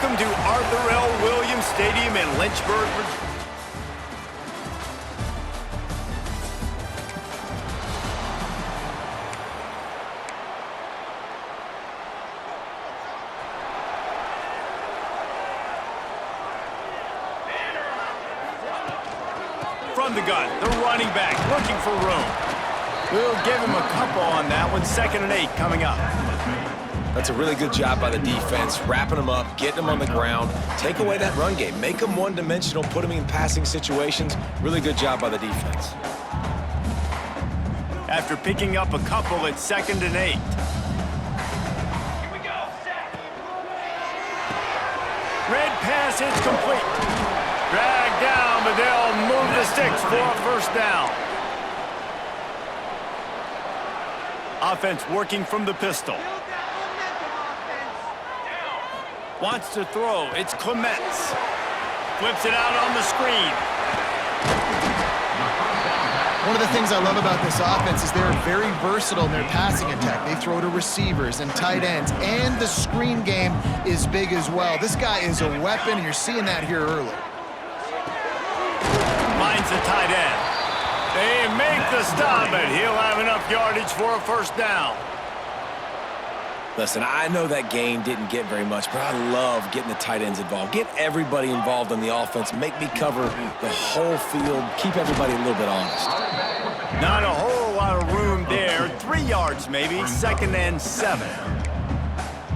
Welcome to Arthur L. Williams Stadium in Lynchburg, Virginia. From the gun, the running back looking for room. We'll give him a couple on that one. 2nd and 8 coming up. That's a really good job by the defense, wrapping them up, getting them on the ground. Take away that run game. Make them one-dimensional, put them in passing situations. Really good job by the defense. After picking up a couple at 2nd and 8. Red pass is complete. Dragged down, but they'll move the sticks for a first down. Offense working from the pistol. Wants to throw. It's Clements. Flips it out on the screen. One of the things I love about this offense is they're very versatile in their passing attack. They throw to receivers and tight ends, and the screen game is big as well. This guy is a weapon, and you're seeing that here early. Finds the tight end. They make the stop, but he'll have enough yardage for a first down. Listen, I know that game didn't get very much, but I love getting the tight ends involved. Get everybody involved in the offense. Make me cover the whole field. Keep everybody a little bit honest. Not a whole lot of room there. 3 yards maybe. 2nd and 7.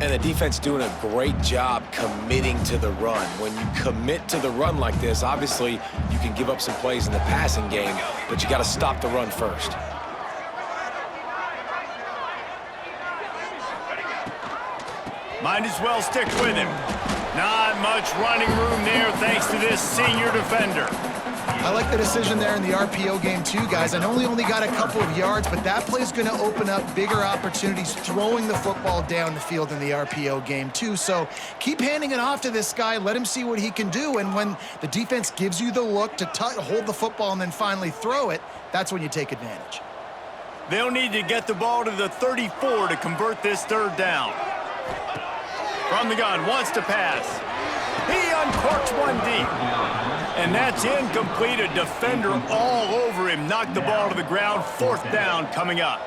And the defense doing a great job committing to the run. When you commit to the run like this, obviously you can give up some plays in the passing game, but you got to stop the run first. Might as well stick with him. Not much running room there thanks to this senior defender. I like the decision there in the RPO game too, guys. I know he only got a couple of yards, but that play is going to open up bigger opportunities throwing the football down the field in the RPO game too. So keep handing it off to this guy. Let him see what he can do. And when the defense gives you the look to hold the football and then finally throw it, that's when you take advantage. They'll need to get the ball to the 34 to convert this 3rd down. From the gun, wants to pass. He uncorks one deep. And that's incomplete. A defender all over him. Knocked the ball to the ground. 4th down coming up.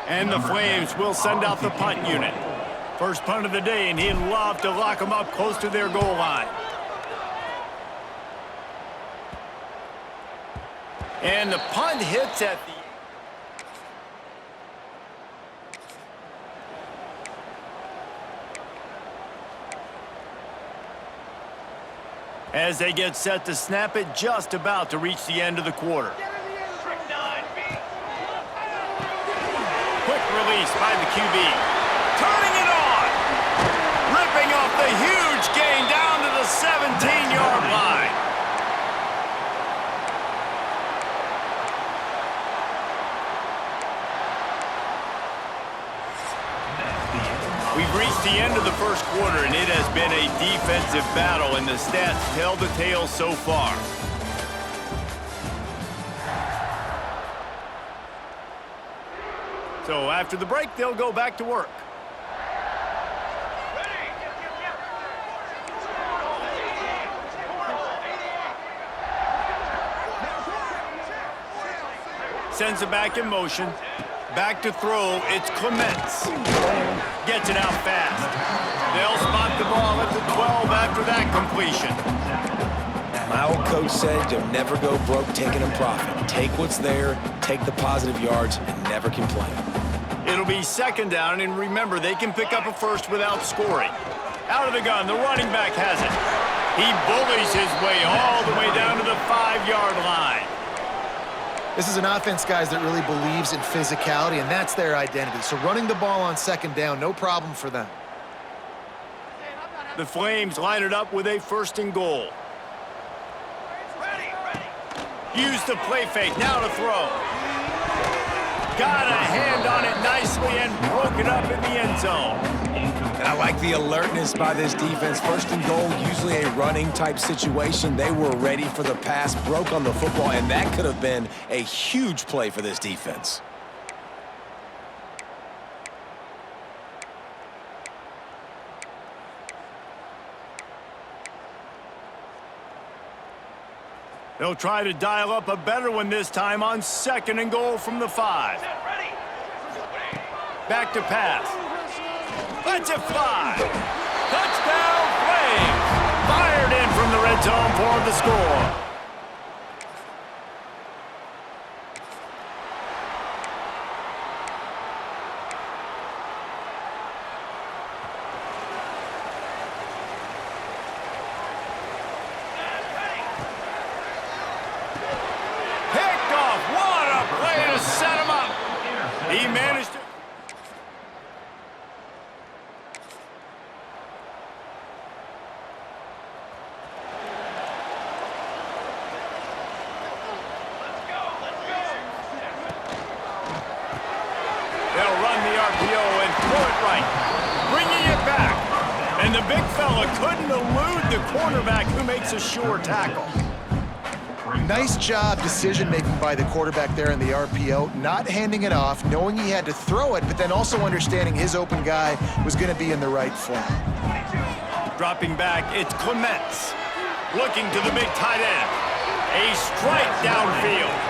And the Flames will send out the punt unit. First punt of the day, and he'd love to lock them up close to their goal line. And the punt hits at the... as they get set to snap it, just about to reach the end of the quarter. Quick release by the QB. Turning it on! Ripping off the huge gain down to the 17-yard line. We've reached the end of the first quarter, and it has been a defensive battle, and the stats tell the tale so far. So after the break, they'll go back to work. Sends it back in motion. Back to throw, it's Clements. Gets it out fast. They'll spot the ball at the 12 after that completion. My old coach said you'll never go broke taking a profit. Take what's there, take the positive yards, and never complain. It'll be 2nd down, and remember, they can pick up a first without scoring. Out of the gun, the running back has it. He bullies his way all the way down to the 5-yard line. This is an offense, guys, that really believes in physicality, and that's their identity. So running the ball on 2nd down, no problem for them. The Flames line it up with a 1st and goal. Use the play fake, now to throw. Got a hand on it nicely and broke it up in the end zone. And I like the alertness by this defense. 1st and goal, usually a running type situation. They were ready for the pass, broke on the football, and that could have been a huge play for this defense. They'll try to dial up a better one this time on 2nd and goal from the 5. Back to pass. Lets it fly. Touchdown, Flames. Fired in from the red zone for the score. He managed to... They'll run the RPO and throw it right, bringing it back. And the big fella couldn't elude the cornerback who makes a sure tackle. Nice job decision-making by the quarterback there in the RPO, not handing it off, knowing he had to throw it, but then also understanding his open guy was going to be in the right flat. Dropping back, it's Clements. Looking to the big tight end. A strike downfield.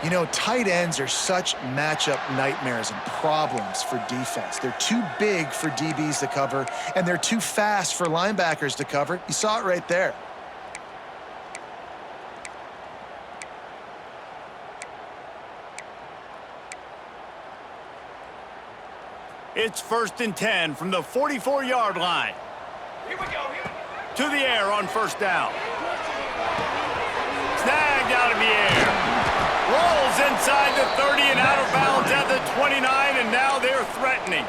You know, tight ends are such matchup nightmares and problems for defense. They're too big for DBs to cover, and they're too fast for linebackers to cover. You saw it right there. It's 1st and 10 from the 44-yard line. Here we go. To the air on 1st down. Snagged out of the air. Rolls inside the 30 and out of bounds at the 29, and now they're threatening.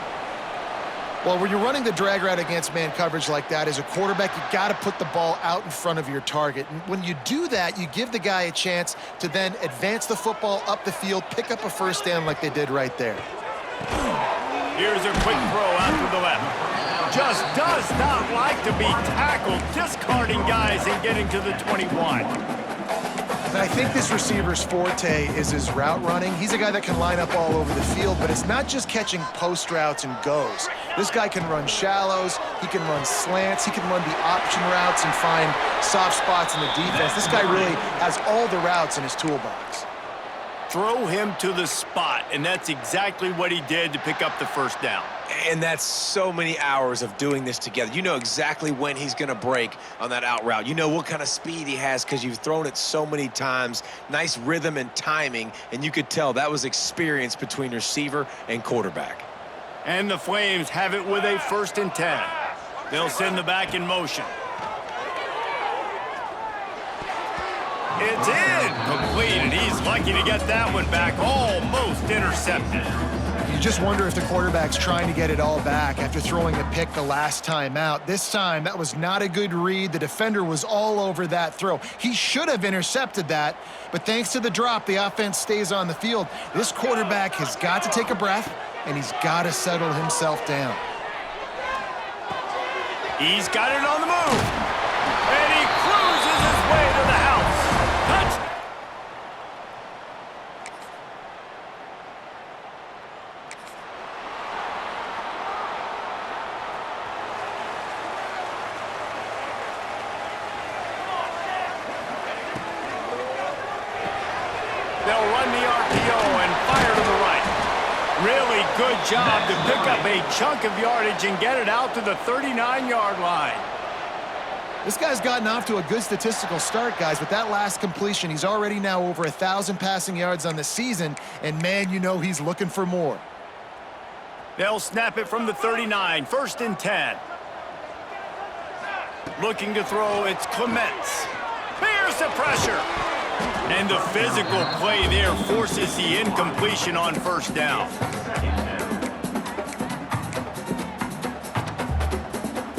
Well, when you're running the drag route against man coverage like that, as a quarterback, you got to put the ball out in front of your target. And when you do that, you give the guy a chance to then advance the football up the field, pick up a 1st down like they did right there. Here's a quick throw out to the left. Just does not like to be tackled, discarding guys and getting to the 21. And I think this receiver's forte is his route running. He's a guy that can line up all over the field, but it's not just catching post routes and goes. This guy can run shallows, he can run slants, he can run the option routes and find soft spots in the defense. This guy really has all the routes in his toolbox. Throw him to the spot, and that's exactly what he did to pick up the 1st down. And that's so many hours of doing this together. You know exactly when he's going to break on that out route. You know what kind of speed he has because you've thrown it so many times. Nice rhythm and timing, and you could tell that was experience between receiver and quarterback. And the Flames have it with a 1st and 10. They'll send the back in motion. It's in, complete, and he's lucky to get that one back, almost intercepted. You just wonder if the quarterback's trying to get it all back after throwing a pick the last time out. This time, that was not a good read. The defender was all over that throw. He should have intercepted that, but thanks to the drop, the offense stays on the field. This quarterback has got to take a breath, and he's got to settle himself down. He's got it on the move, and he cruises his way to the house. Touchdown. They'll run the RPO and fire to the right. Really good job to pick up a chunk of yardage and get it out to the 39-yard line. This guy's gotten off to a good statistical start, guys. With that last completion, he's already now over 1,000 passing yards on the season, and man, you know he's looking for more. They'll snap it from the 39, 1st and 10. Looking to throw, it's Clements. Here's the pressure. And the physical play there forces the incompletion on 1st down.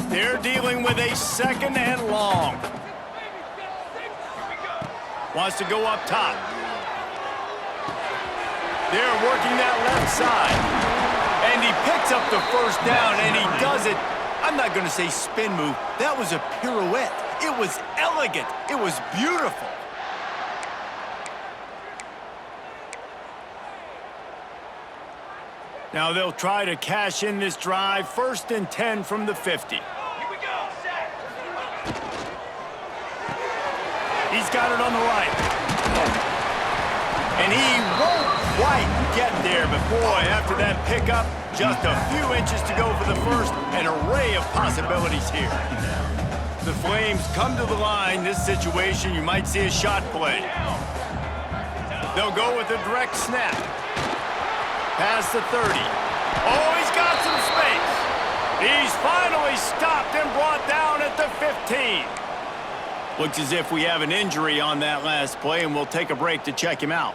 They're dealing with a 2nd and long. Wants to go up top. They're working that left side. And he picks up the 1st down, and he does it. I'm not going to say spin move. That was a pirouette. It was elegant. It was beautiful. Now they'll try to cash in this drive. 1st and 10 from the 50. He's got it on the right. And he won't quite get there, but boy, after that pickup, just a few inches to go for the first. An array of possibilities here. The Flames come to the line. This situation, you might see a shot play. They'll go with a direct snap. Past the 30. Oh, he's got some space. He's finally stopped and brought down at the 15. Looks as if we have an injury on that last play, and we'll take a break to check him out.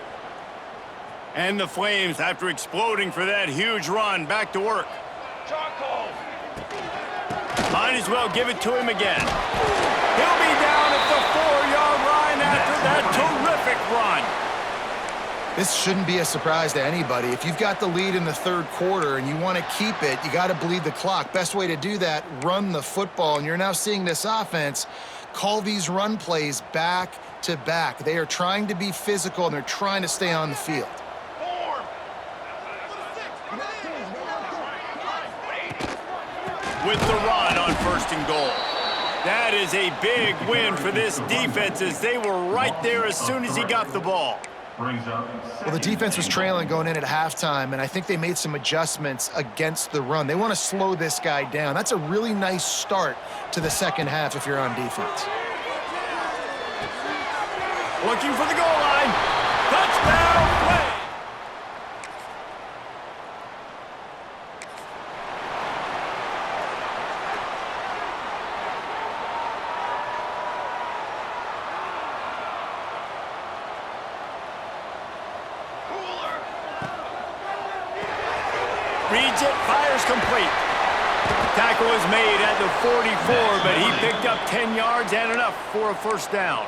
And the Flames, after exploding for that huge run, back to work. Might as well give it to him again. He'll be down at the 4-yard line after that terrific run. This shouldn't be a surprise to anybody. If you've got the lead in the third quarter and you want to keep it, you got to bleed the clock. Best way to do that, run the football. And you're now seeing this offense call these run plays back to back. They are trying to be physical, and they're trying to stay on the field. With the run on 1st and goal. That is a big win for this defense, as they were right there as soon as he got the ball. Well, the defense was trailing going in at halftime, and I think they made some adjustments against the run. They want to slow this guy down. That's a really nice start to the second half if you're on defense. Looking for the goal line. Touchdown play. Reads it, fires complete. Tackle is made at the 44, but he picked up 10 yards and enough for a first down.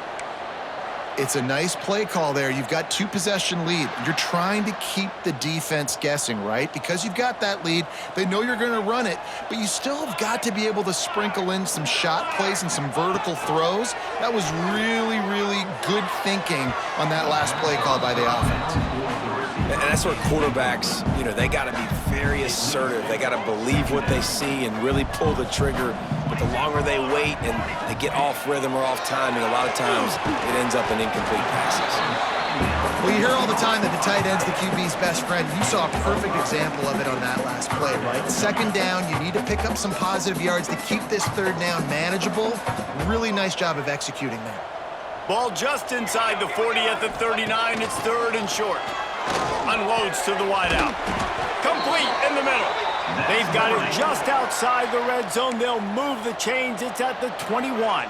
It's a nice play call there. You've got 2-possession lead. You're trying to keep the defense guessing, right? Because you've got that lead, they know you're going to run it, but you still have got to be able to sprinkle in some shot plays and some vertical throws. That was really, really good thinking on that last play call by the offense. And that's where quarterbacks, they got to be very assertive. They got to believe what they see and really pull the trigger. But the longer they wait and they get off rhythm or off timing, a lot of times it ends up in incomplete passes. Well, you hear all the time that the tight end's the QB's best friend. You saw a perfect example of it on that last play, right? Second down, you need to pick up some positive yards to keep this third down manageable. Really nice job of executing that. Ball just inside the 40 at the 39. It's 3rd and short. Unloads to the wideout. Complete in the middle. They've got it just outside the red zone. They'll move the chains. It's at the 21.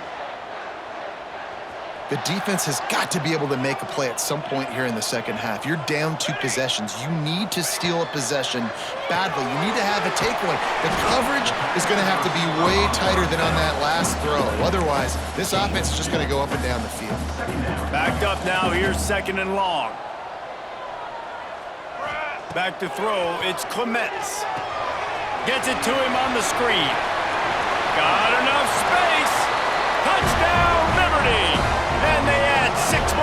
The defense has got to be able to make a play at some point here in the second half. You're down 2 possessions. You need to steal a possession badly. You need to have a takeaway. The coverage is going to have to be way tighter than on that last throw. Otherwise, this offense is just going to go up and down the field. Backed up now. Here's 2nd and long. Back to throw. It's Clements. Gets it to him on the screen. Got enough space. Touchdown, Liberty. And they add 6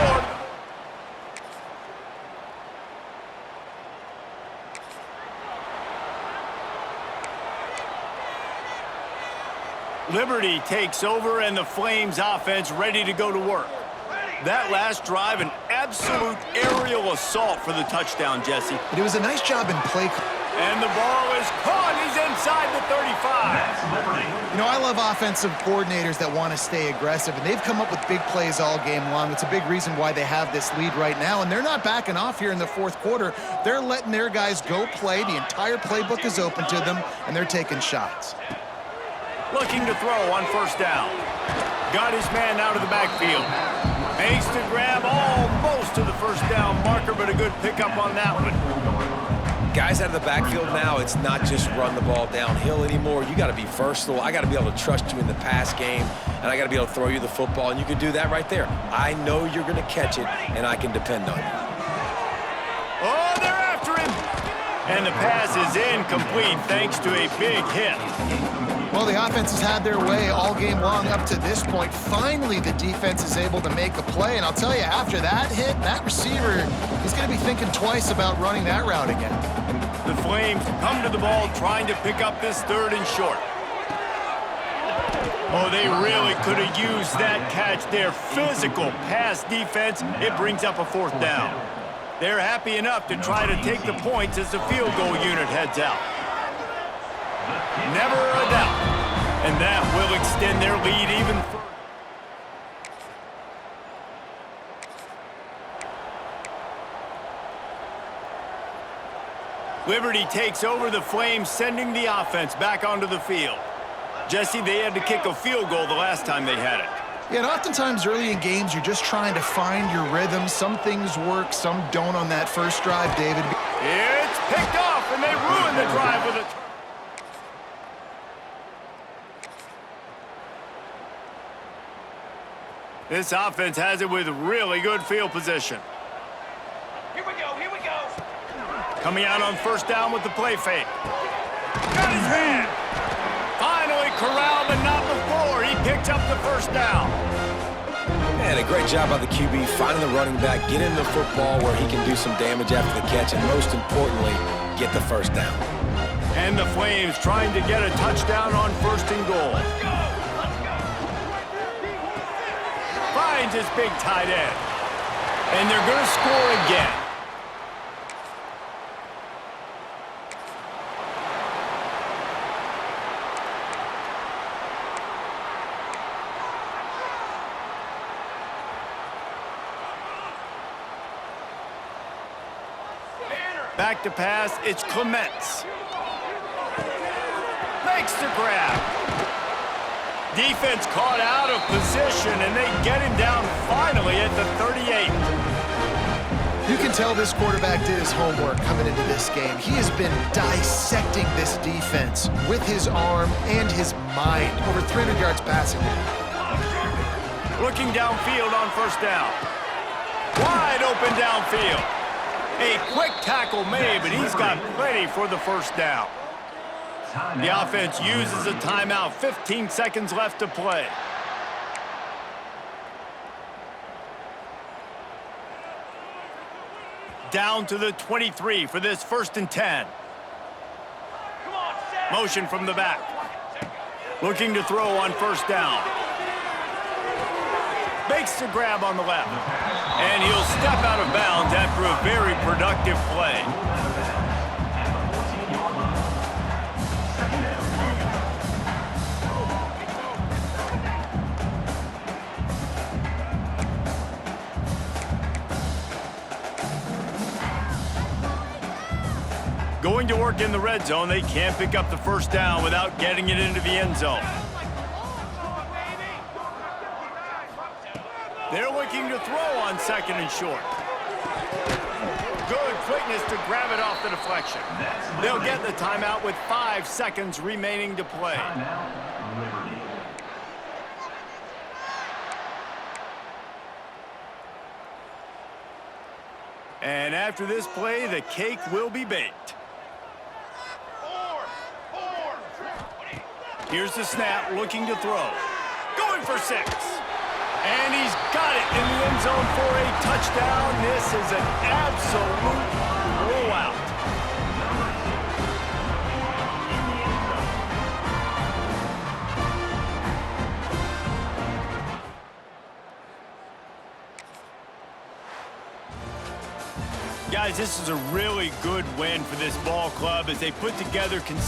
more. Liberty takes over, and the Flames offense ready to go to work. That last drive, an absolute aerial assault for the touchdown, Jesse. But it was a nice job in play. And the ball is caught. He's inside the 35. I love offensive coordinators that want to stay aggressive, and they've come up with big plays all game long. It's a big reason why they have this lead right now, and they're not backing off here in the 4th quarter. They're letting their guys go play. The entire playbook is open to them, and they're taking shots. Looking to throw on 1st down. Got his man out of the backfield. Makes to grab almost to the 1st down marker, but a good pickup on that one. Guys out of the backfield now, it's not just run the ball downhill anymore. You got to be versatile. I got to be able to trust you in the pass game, and I got to be able to throw you the football, and you can do that right there. I know you're going to catch it, and I can depend on you. Oh, they're after him. And the pass is incomplete thanks to a big hit. Well, the offense has had their way all game long up to this point. Finally, the defense is able to make a play. And I'll tell you, after that hit, that receiver is going to be thinking twice about running that route again. The Flames come to the ball trying to pick up this 3rd and short. Oh, they really could have used that catch there. Physical pass defense. It brings up a 4th down. They're happy enough to try to take the points as the field goal unit heads out. Never a doubt. And that will extend their lead even further. Liberty takes over the Flames, sending the offense back onto the field. Jesse, they had to kick a field goal the last time they had it. Yeah, and oftentimes early in games, you're just trying to find your rhythm. Some things work, some don't on that first drive, David. It's picked off, and they ruin the drive with a... This offense has it with really good field position. Here we go, here we go. Coming out on 1st down with the play fake. Got his hand. Finally corralled, but not before. He picked up the 1st down. And a great job by the QB, finding the running back, get him the football where he can do some damage after the catch, and most importantly, get the 1st down. And the Flames trying to get a touchdown on 1st and goal. Finds his big tight end. And they're going to score again. Back to pass, it's Clements. Makes the grab. Defense caught out of position, and they get him down finally at the 38. You can tell this quarterback did his homework coming into this game. He has been dissecting this defense with his arm and his mind. Over 300 yards passing. Looking downfield on 1st down. Wide open downfield. A quick tackle made, but he's got plenty for the 1st down. The offense uses a timeout. 15 seconds left to play. Down to the 23 for this 1st and 10. Motion from the back. Looking to throw on 1st down. Makes the grab on the left. And he'll step out of bounds after a very productive play. Going to work in the red zone, they can't pick up the 1st down without getting it into the end zone. They're looking to throw on 2nd and short. Good quickness to grab it off the deflection. They'll get the timeout with 5 seconds remaining to play. And after this play, the cake will be baked. Here's the snap, looking to throw. Going for 6. And he's got it in the end zone for a touchdown. This is an absolute blowout. Guys, this is a really good win for this ball club as they put together consecutive